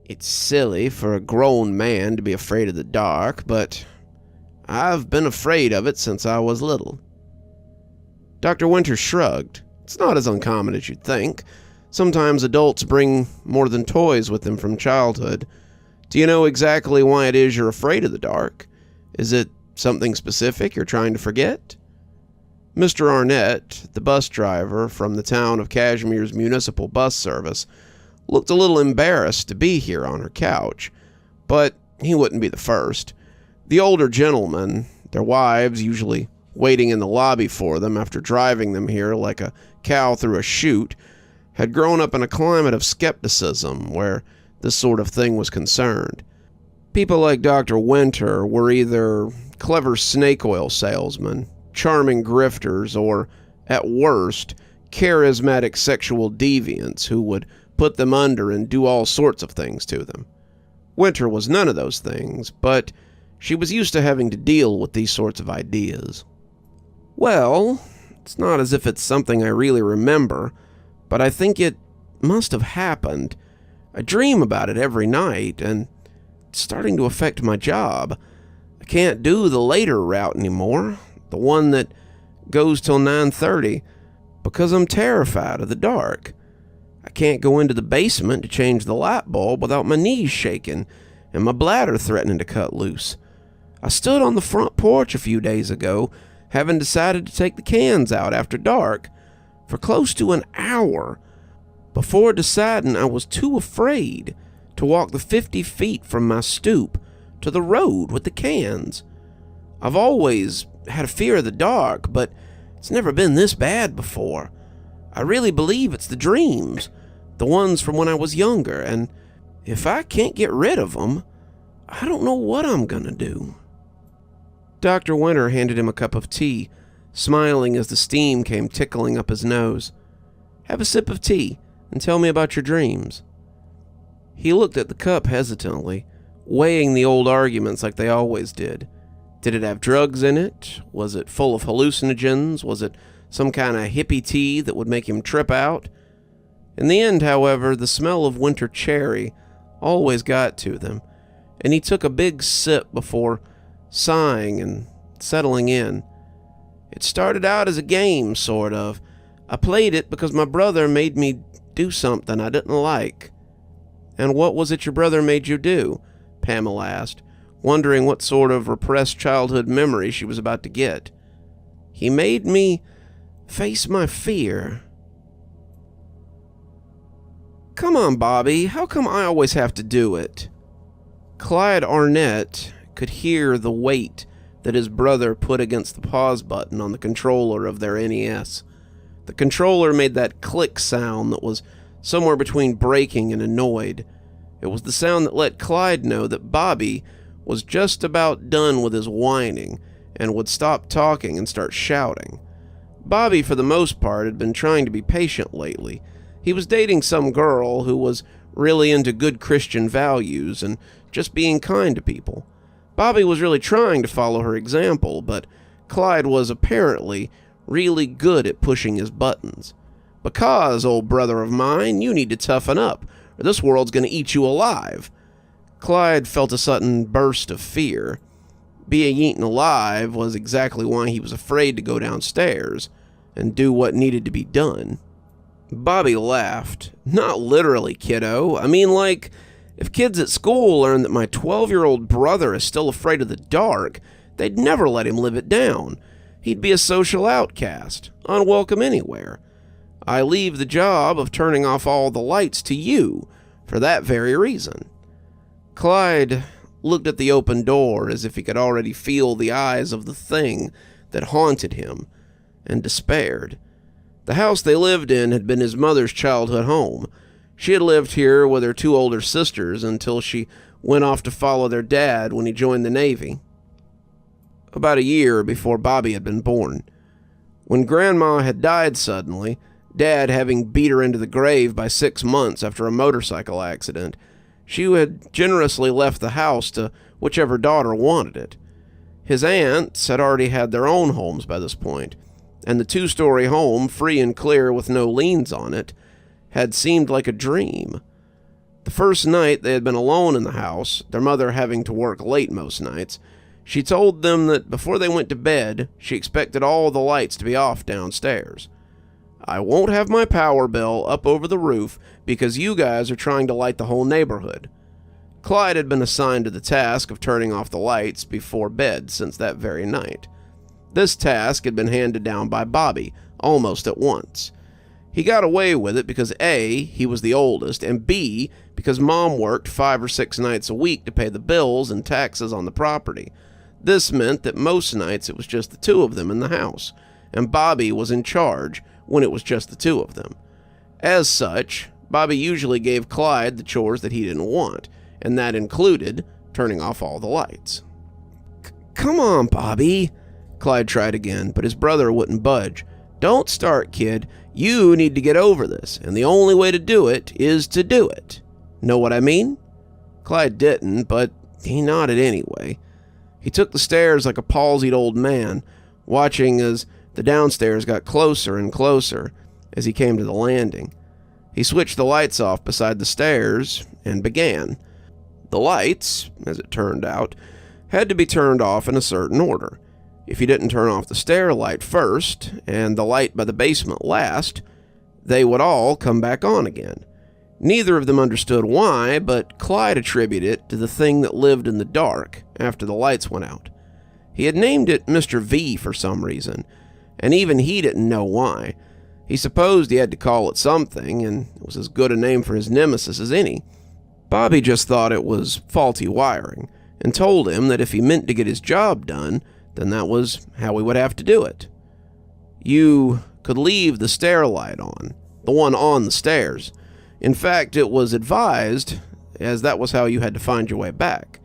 It's silly for a grown man to be afraid of the dark, but I've been afraid of it since I was little. Dr. Winter shrugged. It's not as uncommon as you'd think. Sometimes adults bring more than toys with them from childhood. Do you know exactly why it is you're afraid of the dark? Is it something specific you're trying to forget? Mr. Arnett, the bus driver from the town of Cashmere's municipal bus service, looked a little embarrassed to be here on her couch, but he wouldn't be the first. The older gentlemen, their wives usually waiting in the lobby for them after driving them here like a cow through a chute, had grown up in a climate of skepticism where this sort of thing was concerned. People like Dr. Winter were either clever snake oil salesmen, charming grifters, or, at worst, charismatic sexual deviants who would put them under and do all sorts of things to them. Winter was none of those things, but she was used to having to deal with these sorts of ideas. Well, it's not as if it's something I really remember, but I think it must have happened. I dream about it every night, and it's starting to affect my job. I can't do the later route anymore, the one that goes till 9:30, because I'm terrified of the dark. I can't go into the basement to change the light bulb without my knees shaking and my bladder threatening to cut loose. I stood on the front porch a few days ago, having decided to take the cans out after dark, for close to an hour, before deciding I was too afraid to walk the 50 feet from my stoop to the road with the cans. I've always had a fear of the dark, but it's never been this bad before. I really believe it's the dreams, the ones from when I was younger, and if I can't get rid of them, I don't know what I'm gonna do. Dr. Winter handed him a cup of tea, smiling as the steam came tickling up his nose. Have a sip of tea and tell me about your dreams. He looked at the cup hesitantly, weighing the old arguments like they always did. Did it have drugs in it? Was it full of hallucinogens? Was it some kind of hippie tea that would make him trip out? In the end, however, the smell of winter cherry always got to them, and he took a big sip before sighing and settling in. It started out as a game, sort of. I played it because my brother made me do something I didn't like. And what was it your brother made you do? Pamela asked, wondering what sort of repressed childhood memory she was about to get. He made me face my fear. Come on, Bobby, how come I always have to do it? Clyde Arnett could hear the weight that his brother put against the pause button on the controller of their NES. The controller made that click sound that was somewhere between breaking and annoyed. It was the sound that let Clyde know that Bobby was just about done with his whining and would stop talking and start shouting. Bobby, for the most part, had been trying to be patient lately. He was dating some girl who was really into good Christian values and just being kind to people. Bobby was really trying to follow her example, but Clyde was apparently really good at pushing his buttons. Because, old brother of mine, you need to toughen up, or this world's going to eat you alive. Clyde felt a sudden burst of fear. Being eaten alive was exactly why he was afraid to go downstairs and do what needed to be done. Bobby laughed. Not literally, kiddo. I mean, like, if kids at school learn that my 12-year-old brother is still afraid of the dark, they'd never let him live it down. He'd be a social outcast, unwelcome anywhere. I leave the job of turning off all the lights to you for that very reason. Clyde looked at the open door as if he could already feel the eyes of the thing that haunted him, and despaired. The house they lived in had been his mother's childhood home. She had lived here with her two older sisters until she went off to follow their dad when he joined the Navy, about a year before Bobby had been born. When Grandma had died suddenly, Dad having beat her into the grave by 6 months after a motorcycle accident, she had generously left the house to whichever daughter wanted it. His aunts had already had their own homes by this point, and the 2-story home, free and clear with no liens on it, had seemed like a dream. The first night they had been alone in the house, their mother having to work late most nights, she told them that before they went to bed, she expected all the lights to be off downstairs. "I won't have my power bill up over the roof because you guys are trying to light the whole neighborhood." Clyde had been assigned to the task of turning off the lights before bed since that very night. This task had been handed down by Bobby almost at once. He got away with it because A, he was the oldest, and B, because Mom worked 5 or 6 nights a week to pay the bills and taxes on the property. This meant that most nights it was just the two of them in the house, and Bobby was in charge when it was just the two of them. As such, Bobby usually gave Clyde the chores that he didn't want, and that included turning off all the lights. "Come on, Bobby," Clyde tried again, but his brother wouldn't budge. "Don't start, kid. You need to get over this, and the only way to do it is to do it. Know what I mean?" Clyde didn't, but he nodded anyway. He took the stairs like a palsied old man, watching as the downstairs got closer and closer as he came to the landing. He switched the lights off beside the stairs and began. The lights, as it turned out, had to be turned off in a certain order. If you didn't turn off the stair light first and the light by the basement last, they would all come back on again. Neither of them understood why, but Clyde attributed it to the thing that lived in the dark after the lights went out. He had named it Mr. V for some reason, and even he didn't know why. He supposed he had to call it something, and it was as good a name for his nemesis as any. Bobby just thought it was faulty wiring, and told him that if he meant to get his job done, then that was how he would have to do it. You could leave the stair light on, the one on the stairs. In fact, it was advised, as that was how you had to find your way back.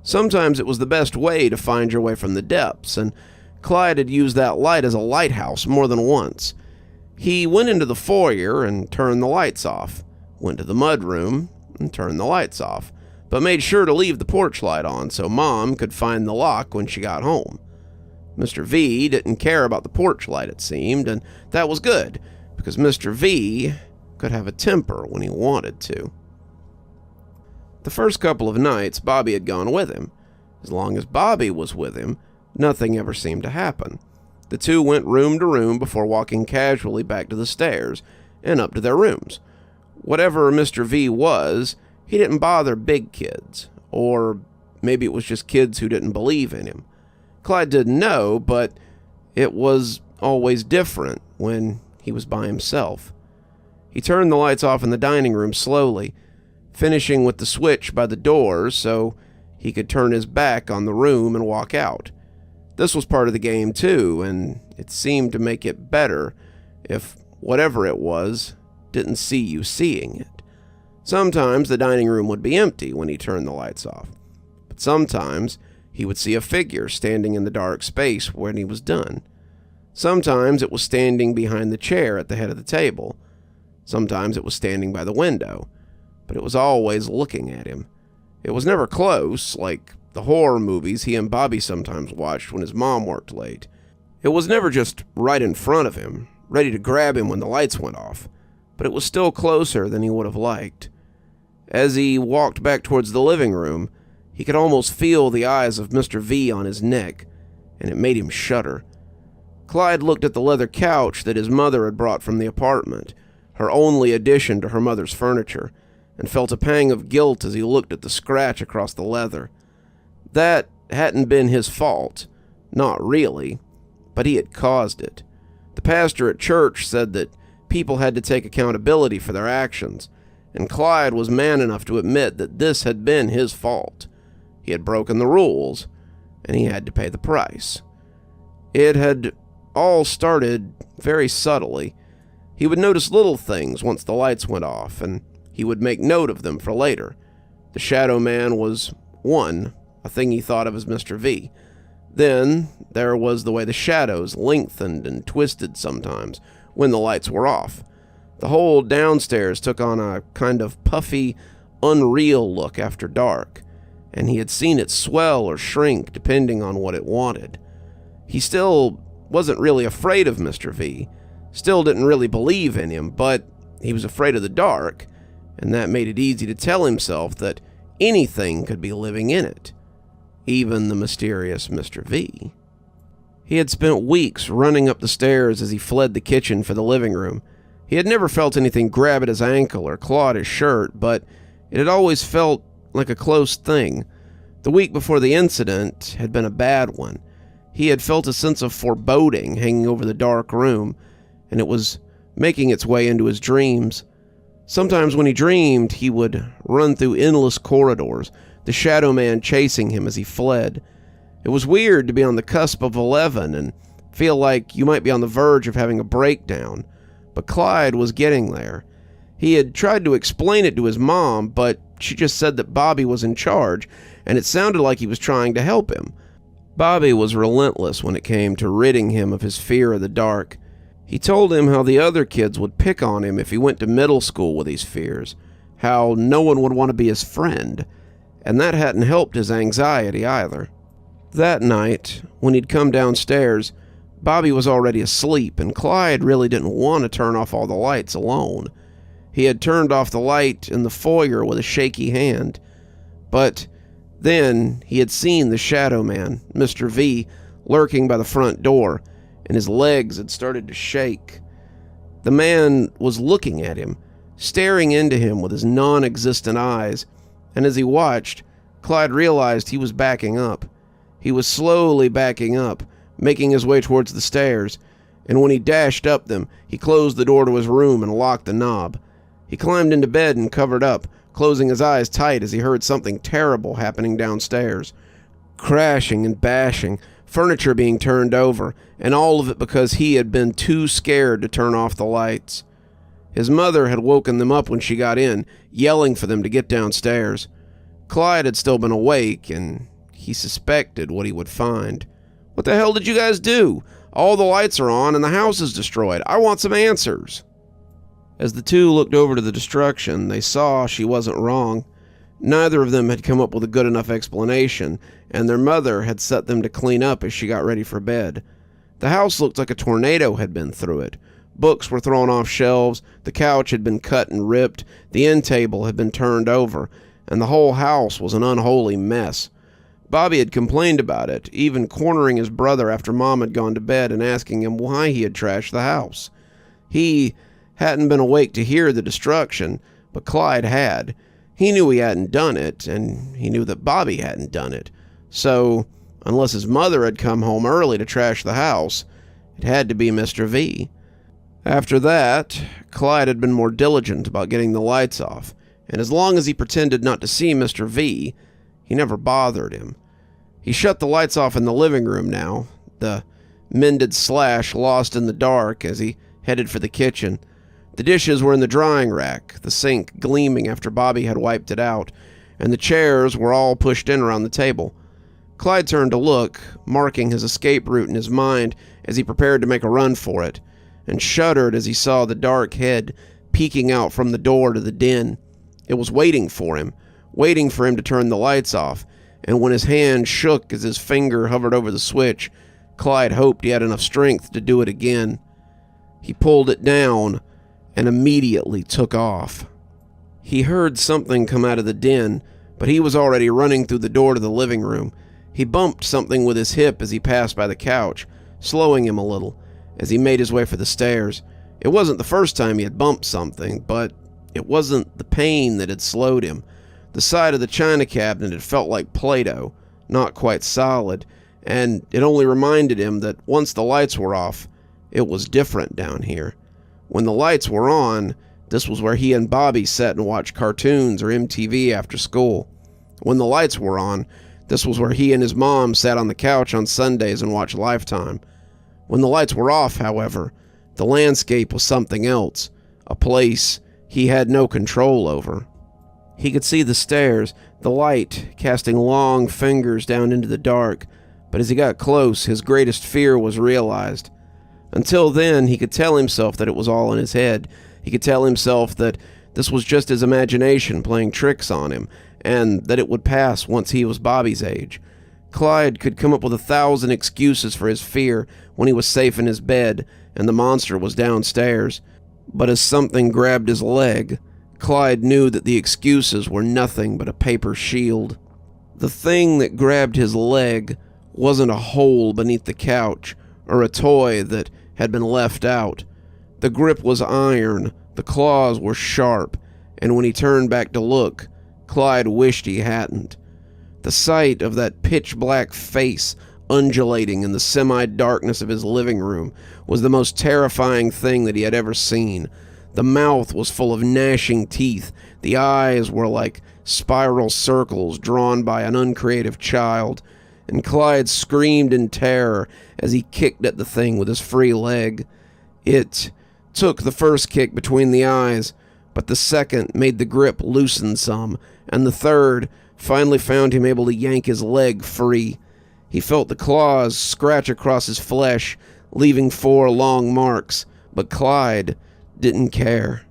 Sometimes it was the best way to find your way from the depths, and Clyde had used that light as a lighthouse more than once. He went into the foyer and turned the lights off, went to the mudroom and turned the lights off, but made sure to leave the porch light on so Mom could find the lock when she got home. Mr. V didn't care about the porch light, it seemed, and that was good, because Mr. V could have a temper when he wanted to. The first couple of nights, Bobby had gone with him. As long as Bobby was with him, nothing ever seemed to happen. The two went room to room before walking casually back to the stairs and up to their rooms. Whatever Mr. V was, he didn't bother big kids, or maybe it was just kids who didn't believe in him. Clyde didn't know, but it was always different when he was by himself. He turned the lights off in the dining room slowly, finishing with the switch by the door so he could turn his back on the room and walk out. This was part of the game too, and it seemed to make it better if whatever it was didn't see you seeing it. Sometimes the dining room would be empty when he turned the lights off, but sometimes he would see a figure standing in the dark space when he was done. Sometimes it was standing behind the chair at the head of the table. Sometimes it was standing by the window, but it was always looking at him. It was never close, like the horror movies he and Bobby sometimes watched when his mom worked late. It was never just right in front of him, ready to grab him when the lights went off, but it was still closer than he would have liked. As he walked back towards the living room, he could almost feel the eyes of Mr. V on his neck, and it made him shudder. Clyde looked at the leather couch that his mother had brought from the apartment, her only addition to her mother's furniture, and felt a pang of guilt as he looked at the scratch across the leather. That hadn't been his fault. Not really. But he had caused it. The pastor at church said that people had to take accountability for their actions, and Clyde was man enough to admit that this had been his fault. He had broken the rules, and he had to pay the price. It had all started very subtly. He would notice little things once the lights went off, and he would make note of them for later. The Shadow Man was one, a thing he thought of as Mr. V. Then there was the way the shadows lengthened and twisted sometimes when the lights were off. The whole downstairs took on a kind of puffy, unreal look after dark, and he had seen it swell or shrink depending on what it wanted. He still wasn't really afraid of Mr. V, still didn't really believe in him, but he was afraid of the dark, and that made it easy to tell himself that anything could be living in it, even the mysterious Mr. V. He had spent weeks running up the stairs as he fled the kitchen for the living room. He had never felt anything grab at his ankle or claw at his shirt, but it had always felt like a close thing. The week before the incident had been a bad one. He had felt a sense of foreboding hanging over the dark room, and it was making its way into his dreams. Sometimes when he dreamed, he would run through endless corridors, the shadow man chasing him as he fled. It was weird to be on the cusp of 11 and feel like you might be on the verge of having a breakdown, but Clyde was getting there. He had tried to explain it to his mom, but she just said that Bobby was in charge, and it sounded like he was trying to help him. Bobby was relentless when it came to ridding him of his fear of the dark. He told him how the other kids would pick on him if he went to middle school with these fears, how no one would want to be his friend, and that hadn't helped his anxiety either. That night, when he'd come downstairs, Bobby was already asleep, and Clyde really didn't want to turn off all the lights alone. He had turned off the light in the foyer with a shaky hand, but then he had seen the shadow man, Mr. V, lurking by the front door, and his legs had started to shake. The man was looking at him, staring into him with his non-existent eyes, and as he watched, Clyde realized he was backing up. He was slowly backing up, making his way towards the stairs, and when he dashed up them, he closed the door to his room and locked the knob. He climbed into bed and covered up, closing his eyes tight as he heard something terrible happening downstairs. Crashing and bashing, furniture being turned over, and all of it because he had been too scared to turn off the lights. His mother had woken them up when she got in, yelling for them to get downstairs. Clyde had still been awake, and he suspected what he would find. "What the hell did you guys do? All the lights are on and the house is destroyed. I want some answers." As the two looked over to the destruction, they saw she wasn't wrong. Neither of them had come up with a good enough explanation, and their mother had set them to clean up as she got ready for bed. The house looked like a tornado had been through it. Books were thrown off shelves, the couch had been cut and ripped, the end table had been turned over, and the whole house was an unholy mess. Bobby had complained about it, even cornering his brother after Mom had gone to bed and asking him why he had trashed the house. He hadn't been awake to hear the destruction, but Clyde had. He knew he hadn't done it, and he knew that Bobby hadn't done it. So, unless his mother had come home early to trash the house, it had to be Mr. V. After that, Clyde had been more diligent about getting the lights off, and as long as he pretended not to see Mr. V, he never bothered him. He shut the lights off in the living room now, the mended slash lost in the dark as he headed for the kitchen. The dishes were in the drying rack, the sink gleaming after Bobby had wiped it out, and the chairs were all pushed in around the table. Clyde turned to look, marking his escape route in his mind as he prepared to make a run for it, and shuddered as he saw the dark head peeking out from the door to the den. It was waiting for him to turn the lights off, and when his hand shook as his finger hovered over the switch, Clyde hoped he had enough strength to do it again. He pulled it down and immediately took off. He heard something come out of the den, but he was already running through the door to the living room. He bumped something with his hip as he passed by the couch, slowing him a little as he made his way for the stairs. It wasn't the first time he had bumped something, but it wasn't the pain that had slowed him. The side of the china cabinet had felt like Play-Doh, not quite solid, and it only reminded him that once the lights were off, it was different down here. When the lights were on, this was where he and Bobby sat and watched cartoons or MTV after school. When the lights were on, this was where he and his mom sat on the couch on Sundays and watched Lifetime. When the lights were off, however, the landscape was something else, a place he had no control over. He could see the stairs, the light casting long fingers down into the dark, but as he got close, his greatest fear was realized. Until then, he could tell himself that it was all in his head. He could tell himself that this was just his imagination playing tricks on him, and that it would pass once he was Bobby's age. Clyde could come up with 1,000 excuses for his fear when he was safe in his bed and the monster was downstairs. But as something grabbed his leg, Clyde knew that the excuses were nothing but a paper shield. The thing that grabbed his leg wasn't a hole beneath the couch or a toy that had been left out. The grip was iron, the claws were sharp, and when he turned back to look, Clyde wished he hadn't. The sight of that pitch-black face undulating in the semi-darkness of his living room was the most terrifying thing that he had ever seen. The mouth was full of gnashing teeth. The eyes were like spiral circles drawn by an uncreative child, and Clyde screamed in terror as he kicked at the thing with his free leg. It took the first kick between the eyes, but the second made the grip loosen some, and the third finally found him able to yank his leg free. He felt the claws scratch across his flesh, leaving 4 long marks, but Clyde didn't care.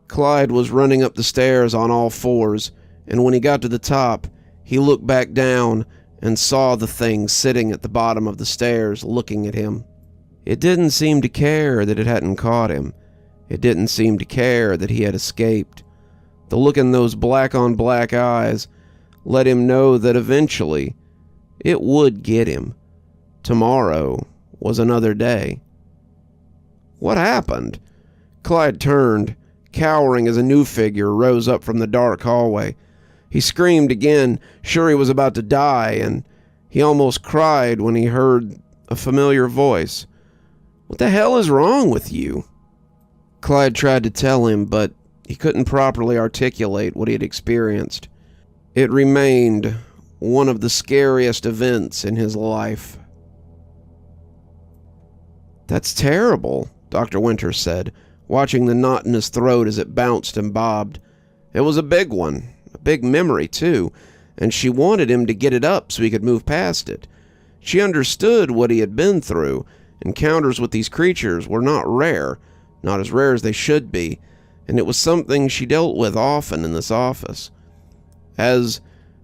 Clyde was running up the stairs on all fours, and when he got to the top, he looked back down and saw the thing sitting at the bottom of the stairs looking at him. It didn't seem to care that it hadn't caught him. It didn't seem to care that he had escaped. The look in those black-on-black eyes let him know that eventually it would get him. Tomorrow was another day. What happened? Clyde turned, cowering as a new figure rose up from the dark hallway. He screamed again, sure he was about to die, and he almost cried when he heard a familiar voice. "What the hell is wrong with you?" Clyde tried to tell him, but he couldn't properly articulate what he had experienced. It remained one of the scariest events in his life. "That's terrible," Dr. Winter said, watching the knot in his throat as it bounced and bobbed. It was a big one, a big memory too, and she wanted him to get it up so he could move past it. She understood what he had been through. Encounters with these creatures were not rare, not as rare as they should be, and it was something she dealt with often in this office. As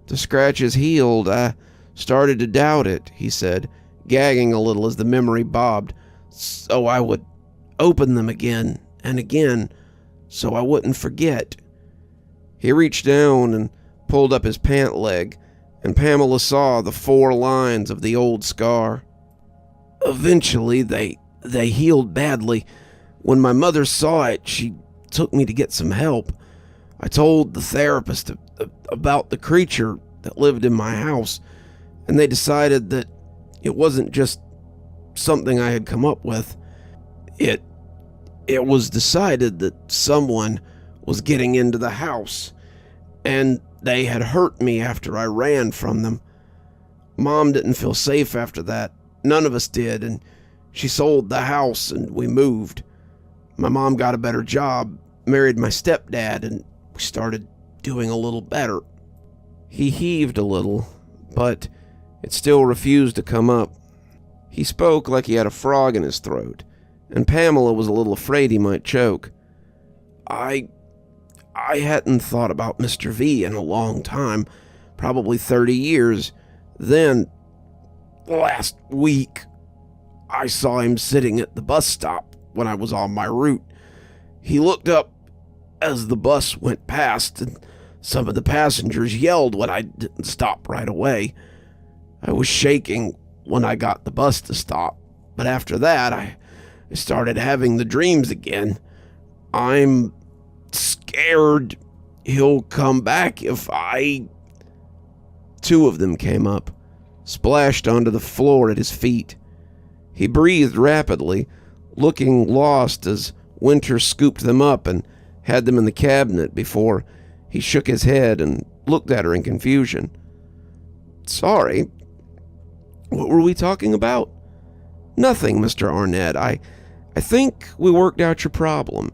the scratches healed, I started to doubt it, he said, gagging a little as the memory bobbed. So I would open them again and again, so I wouldn't forget. He reached down and pulled up his pant leg, and Pamela saw the 4 lines of the old scar. Eventually, they healed badly. When my mother saw it, she took me to get some help. I told the therapist about the creature that lived in my house, and they decided that it wasn't just something I had come up with. It was decided that someone was getting into the house, and they had hurt me after I ran from them. Mom didn't feel safe after that. None of us did, and she sold the house and we moved. My mom got a better job, married my stepdad, and we started doing a little better. He heaved a little, but it still refused to come up. He spoke like he had a frog in his throat, and Pamela was a little afraid he might choke. I hadn't thought about Mr. V in a long time, probably 30 years. Then, last week, I saw him sitting at the bus stop when I was on my route. He looked up as the bus went past, and some of the passengers yelled when I didn't stop right away. I was shaking when I got the bus to stop, but after that, I started having the dreams again. I'm scared he'll come back if I... 2 of them came up, splashed onto the floor at his feet. He breathed rapidly, looking lost as Winter scooped them up and had them in the cabinet before he shook his head and looked at her in confusion. "Sorry, what were we talking about?" "Nothing, Mr. Arnett. I think we worked out your problem.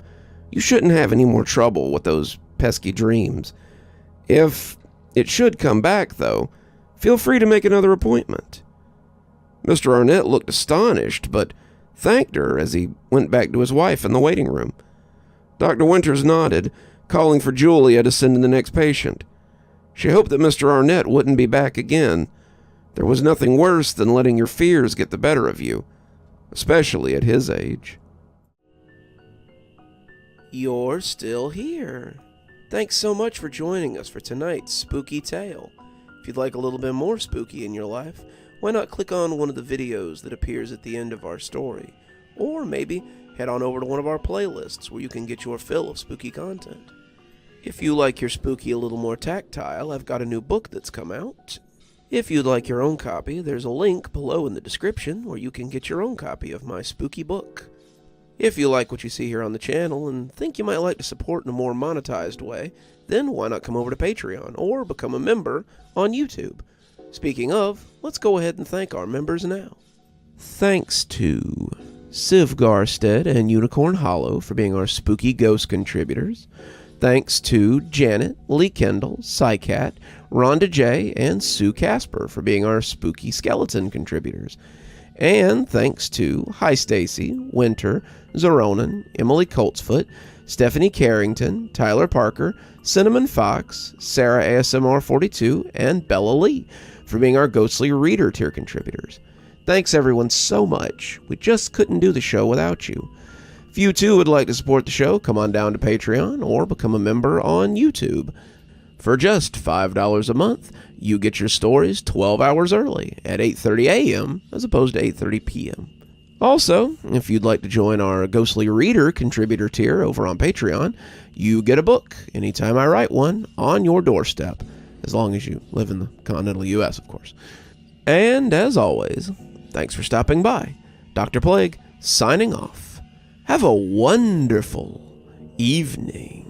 You shouldn't have any more trouble with those pesky dreams. If it should come back, though, feel free to make another appointment." Mr. Arnett looked astonished, but thanked her as he went back to his wife in the waiting room. Dr. Winters nodded, calling for Julia to send in the next patient. She hoped that Mr. Arnett wouldn't be back again. There was nothing worse than letting your fears get the better of you, especially at his age. "You're still here," Thanks so much for joining us for tonight's spooky tale. If you'd like a little bit more spooky in your life, why not click on one of the videos that appears at the end of our story? Or maybe head on over to one of our playlists where you can get your fill of spooky content. If you like your spooky a little more tactile, I've got a new book that's come out. If you'd like your own copy, there's a link below in the description where you can get your own copy of my spooky book. If you like what you see here on the channel and think you might like to support in a more monetized way, then why not come over to Patreon or become a member on YouTube? Speaking of, let's go ahead and thank our members now. Thanks to Civ Garstad and Unicorn Hollow for being our spooky ghost contributors. Thanks to Janet, Lee Kendall, Saikat, Ronda J, and Sue Casper for being our spooky skeleton contributors. And thanks to Hi Stacy, Winter, Xaronan, Emily Coltsfoot, Stephanie Carrington, Tyler Parker, Cinnamon Fox, Sarah ASMR42, and Bella Lee for being our Ghostly Reader tier contributors. Thanks everyone so much. We just couldn't do the show without you. If you too would like to support the show, come on down to Patreon or become a member on YouTube. For just $5 a month, you get your stories 12 hours early at 8:30 a.m. as opposed to 8:30 p.m. Also, if you'd like to join our Ghostly Reader contributor tier over on Patreon, you get a book anytime I write one on your doorstep, as long as you live in the continental U.S., of course. And as always, thanks for stopping by. Dr. Plague, signing off. Have a wonderful evening.